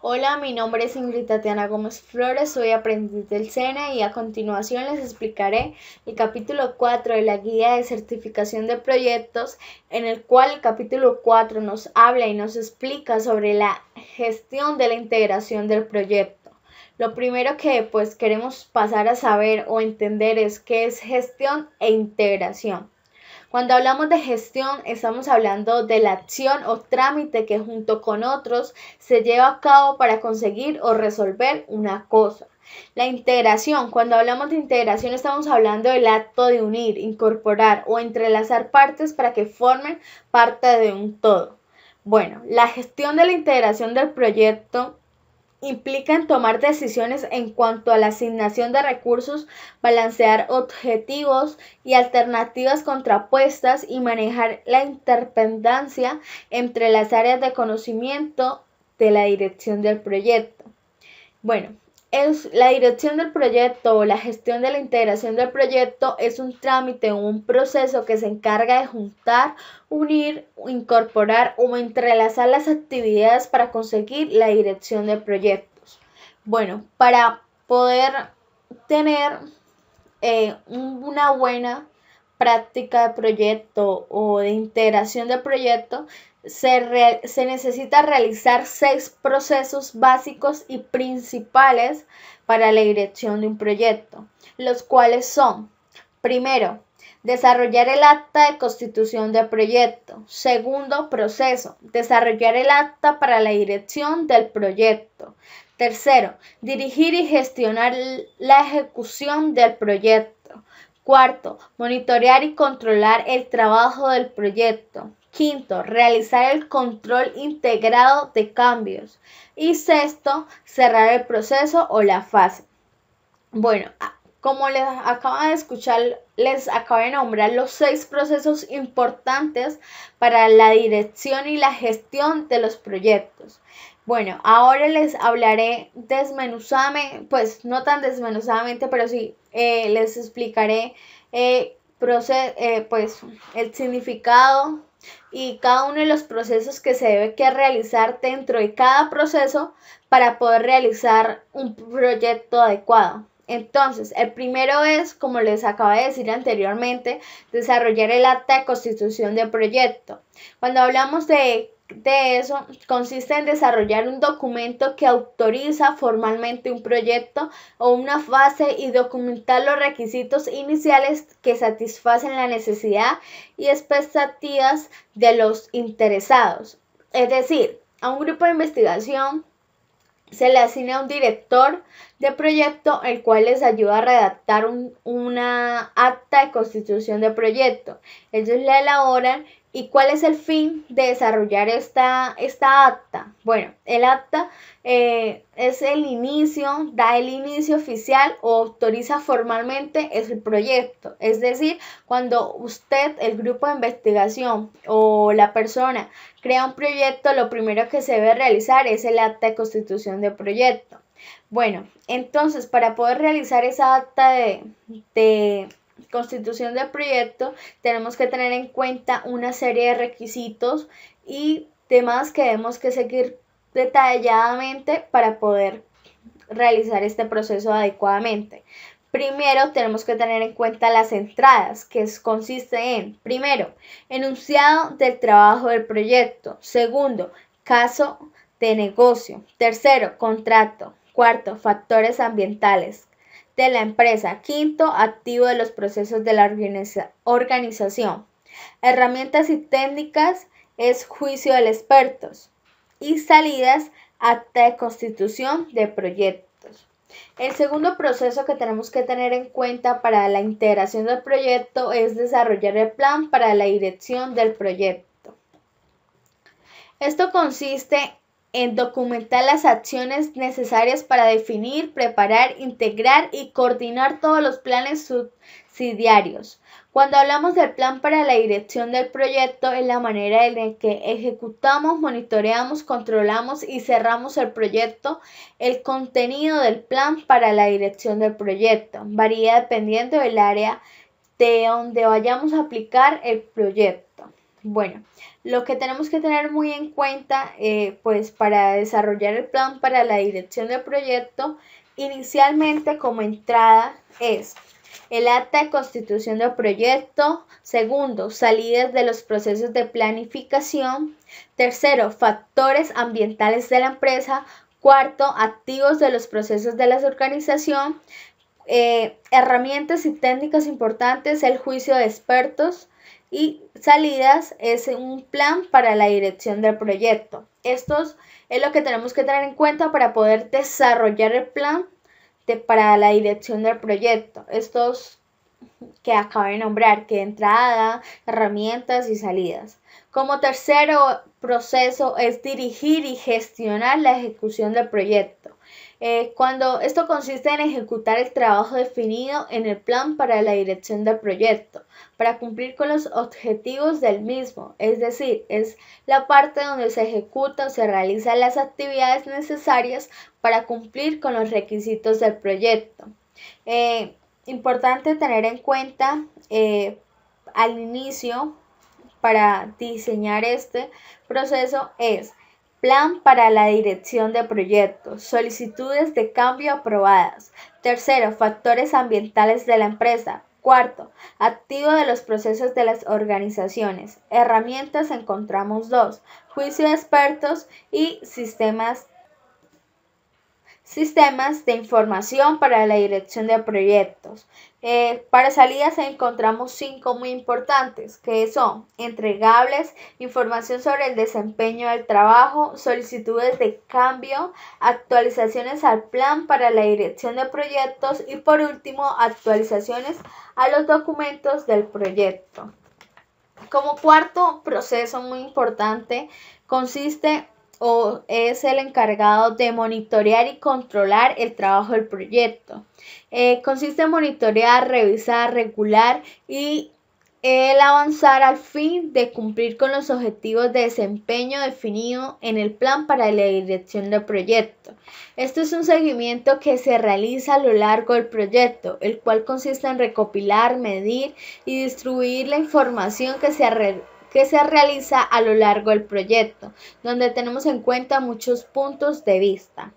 Hola, mi nombre es Ingrid Tatiana Gómez Flores, soy aprendiz del SENA y a continuación les explicaré el capítulo 4 de la guía de certificación de proyectos, en el cual el capítulo 4 nos habla y nos explica sobre la gestión de la integración del proyecto. Lo primero que queremos pasar a saber o entender es qué es gestión e integración. Cuando hablamos de gestión, estamos hablando de la acción o trámite que junto con otros se lleva a cabo para conseguir o resolver una cosa. La integración, cuando hablamos de integración estamos hablando del acto de unir, incorporar o entrelazar partes para que formen parte de un todo. Bueno, la gestión de la integración del proyecto implican tomar decisiones en cuanto a la asignación de recursos, balancear objetivos y alternativas contrapuestas y manejar la interdependencia entre las áreas de conocimiento de la dirección del proyecto. Bueno, la dirección del proyecto o la gestión de la integración del proyecto es un trámite o un proceso que se encarga de juntar, unir, incorporar o entrelazar las actividades para conseguir la dirección de proyectos. Bueno, para poder tener una buena práctica de proyecto o de integración de proyecto, se necesita realizar 6 procesos básicos y principales para la dirección de un proyecto, los cuales son: primero, desarrollar el acta de constitución de proyecto. Segundo proceso, desarrollar el acta para la dirección del proyecto. Tercero, dirigir y gestionar la ejecución del proyecto. Cuarto, monitorear y controlar el trabajo del proyecto. Quinto, realizar el control integrado de cambios. Y sexto, cerrar el proceso o la fase. Bueno, como les acaba de escuchar, les acabo de nombrar los 6 procesos importantes para la dirección y la gestión de los proyectos. Bueno, ahora les hablaré desmenuzadamente, pues no tan desmenuzadamente, pero sí les explicaré pues el significado y cada uno de los procesos que se debe realizar dentro de cada proceso para poder realizar un proyecto adecuado. Entonces, el primero es, como les acabo de decir anteriormente, desarrollar el acta de constitución de proyecto. Cuando hablamos de eso, consiste en desarrollar un documento que autoriza formalmente un proyecto o una fase y documentar los requisitos iniciales que satisfacen la necesidad y expectativas de los interesados. Es decir, a un grupo de investigación se le asigna un director de proyecto, el cual les ayuda a redactar una acta de constitución de proyecto. Ellos la elaboran. ¿Y cuál es el fin de desarrollar esta acta? Bueno, el acta es el inicio, da el inicio oficial o autoriza formalmente el proyecto. Es decir, cuando usted, el grupo de investigación o la persona crea un proyecto, lo primero que se debe realizar es el acta de constitución de proyecto. Bueno, entonces para poder realizar esa acta de constitución del proyecto, tenemos que tener en cuenta una serie de requisitos y temas que debemos que seguir detalladamente para poder realizar este proceso adecuadamente. Primero tenemos que tener en cuenta las entradas, que consiste en: primero, enunciado del trabajo del proyecto. Segundo, caso de negocio. Tercero, contrato. Cuarto, factores ambientales de la empresa. Quinto, activo de los procesos de la organización. Herramientas y técnicas es juicio de expertos. Y salidas, acta de constitución de proyectos. El segundo proceso que tenemos que tener en cuenta para la integración del proyecto es desarrollar el plan para la dirección del proyecto. Esto consiste en documentar las acciones necesarias para definir, preparar, integrar y coordinar todos los planes subsidiarios. Cuando hablamos del plan para la dirección del proyecto, es la manera en la que ejecutamos, monitoreamos, controlamos y cerramos el proyecto. El contenido del plan para la dirección del proyecto varía dependiendo del área de donde vayamos a aplicar el proyecto. Bueno, Lo que tenemos que tener muy en cuenta, pues para desarrollar el plan para la dirección del proyecto, inicialmente como entrada es el acta de constitución del proyecto. Segundo, salidas de los procesos de planificación. Tercero, factores ambientales de la empresa. Cuarto, activos de los procesos de la organización. Herramientas y técnicas importantes, el juicio de expertos. Y salidas es un plan para la dirección del proyecto. Esto es lo que tenemos que tener en cuenta para poder desarrollar el plan para la dirección del proyecto. Estos que acabo de nombrar, que entrada, herramientas y salidas. Como tercero proceso es dirigir y gestionar la ejecución del proyecto. Cuando esto consiste en ejecutar el trabajo definido en el plan para la dirección del proyecto, para cumplir con los objetivos del mismo, es decir, es la parte donde se ejecuta o se realizan las actividades necesarias para cumplir con los requisitos del proyecto. Importante tener en cuenta al inicio para diseñar este proceso es plan para la dirección de proyectos, solicitudes de cambio aprobadas. Tercero, factores ambientales de la empresa. Cuarto, activo de los procesos de las organizaciones. Herramientas encontramos 2, juicio de expertos y sistemas de información para la dirección de proyectos. Para salidas encontramos 5 muy importantes, que son entregables, información sobre el desempeño del trabajo, solicitudes de cambio, actualizaciones al plan para la dirección de proyectos y por último actualizaciones a los documentos del proyecto. Como cuarto proceso muy importante consiste o es el encargado de monitorear y controlar el trabajo del proyecto. Consiste en monitorear, revisar, regular y el avanzar al fin de cumplir con los objetivos de desempeño definido en el plan para la dirección del proyecto. Esto es un seguimiento que se realiza a lo largo del proyecto, el cual consiste en recopilar, medir y distribuir la información que se realiza a lo largo del proyecto, donde tenemos en cuenta muchos puntos de vista.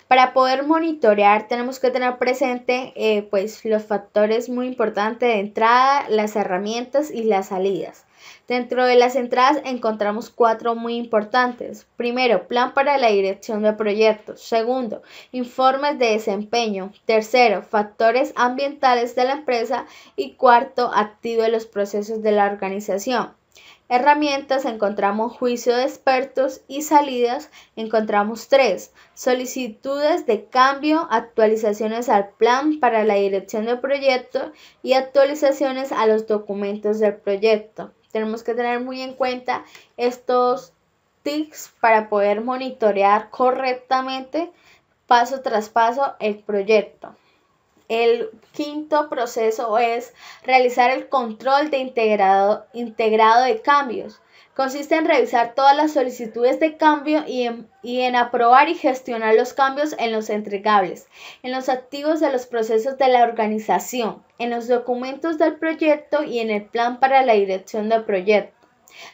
Para poder monitorear tenemos que tener presente pues los factores muy importantes de entrada, las herramientas y las salidas. Dentro de las entradas encontramos 4 muy importantes. Primero, plan para la dirección de proyectos. Segundo, informes de desempeño. Tercero, factores ambientales de la empresa. Y cuarto, activo de los procesos de la organización. Herramientas encontramos juicio de expertos y salidas encontramos 3, solicitudes de cambio, actualizaciones al plan para la dirección del proyecto y actualizaciones a los documentos del proyecto. Tenemos que tener muy en cuenta estos tips para poder monitorear correctamente paso tras paso el proyecto. El quinto proceso es realizar el control de integrado de cambios. Consiste en revisar todas las solicitudes de cambio y en aprobar y gestionar los cambios en los entregables, en los activos de los procesos de la organización, en los documentos del proyecto y en el plan para la dirección del proyecto.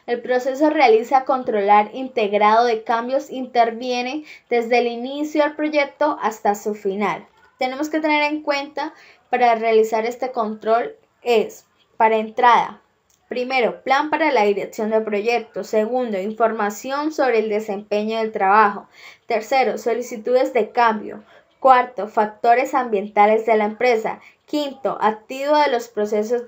El proceso realiza controlar integrado de cambios, interviene desde el inicio del proyecto hasta su final. Tenemos que tener en cuenta para realizar este control es, para entrada, primero, plan para la dirección del proyecto. Segundo, información sobre el desempeño del trabajo. Tercero, solicitudes de cambio. Cuarto, factores ambientales de la empresa. Quinto, activo de los procesos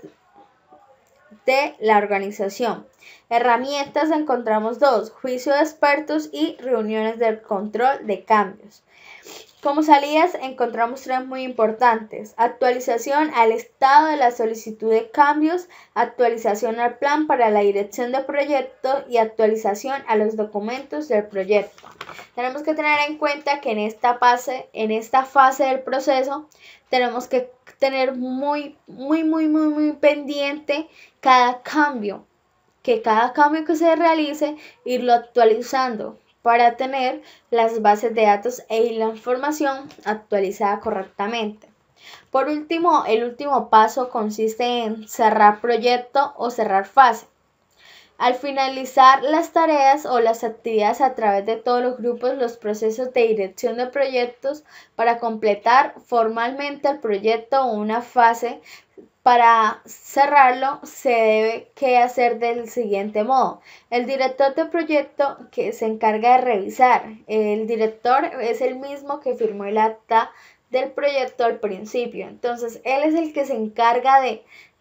de la organización. Herramientas encontramos 2, juicio de expertos y reuniones del control de cambios. Como salidas encontramos 3 muy importantes, actualización al estado de la solicitud de cambios, actualización al plan para la dirección de proyecto y actualización a los documentos del proyecto. Tenemos que tener en cuenta que en esta fase del proceso tenemos que tener muy pendiente cada cambio que se realice, irlo actualizando para tener las bases de datos y la información actualizada correctamente. Por último, el último paso consiste en cerrar proyecto o cerrar fase. Al finalizar las tareas o las actividades a través de todos los grupos, los procesos de dirección de proyectos para completar formalmente el proyecto o una fase. Para cerrarlo, se debe que hacer del siguiente modo. El director de proyecto que se encarga de revisar. El director es el mismo que firmó el acta del proyecto al principio. Entonces, él es el que se encarga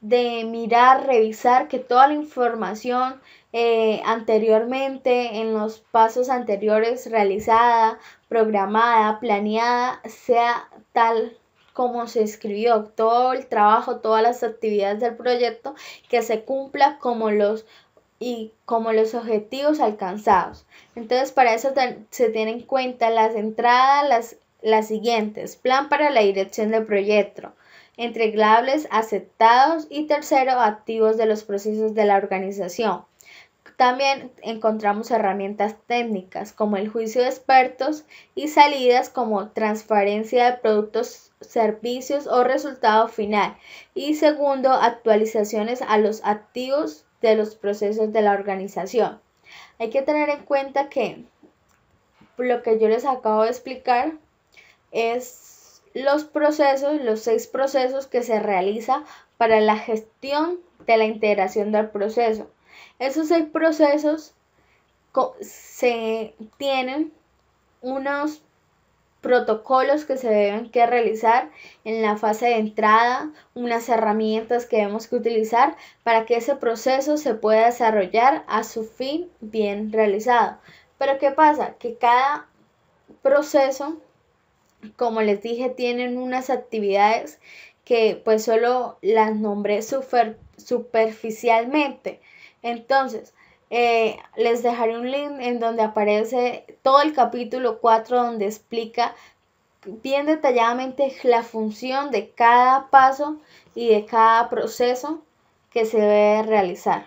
de mirar, revisar que toda la información anteriormente, en los pasos anteriores realizada, programada, planeada, sea tal como se escribió, todo el trabajo, todas las actividades del proyecto, que se cumpla como los objetivos alcanzados. Entonces, para eso se tienen en cuenta las entradas, las siguientes: plan para la dirección del proyecto, entregables aceptados, y tercero, activos de los procesos de la organización. También encontramos herramientas técnicas como el juicio de expertos y salidas como transferencia de productos, servicios o resultado final. Y segundo, actualizaciones a los activos de los procesos de la organización. Hay que tener en cuenta que lo que yo les acabo de explicar es los procesos, los 6 procesos que se realiza para la gestión de la integración del proceso. Esos 6 procesos se tienen unos protocolos que se deben que realizar en la fase de entrada, unas herramientas que debemos que utilizar para que ese proceso se pueda desarrollar a su fin bien realizado. Pero ¿qué pasa? Que cada proceso, como les dije, tienen unas actividades que pues solo las nombré superficialmente. Entonces, les dejaré un link en donde aparece todo el capítulo 4, donde explica bien detalladamente la función de cada paso y de cada proceso que se debe realizar.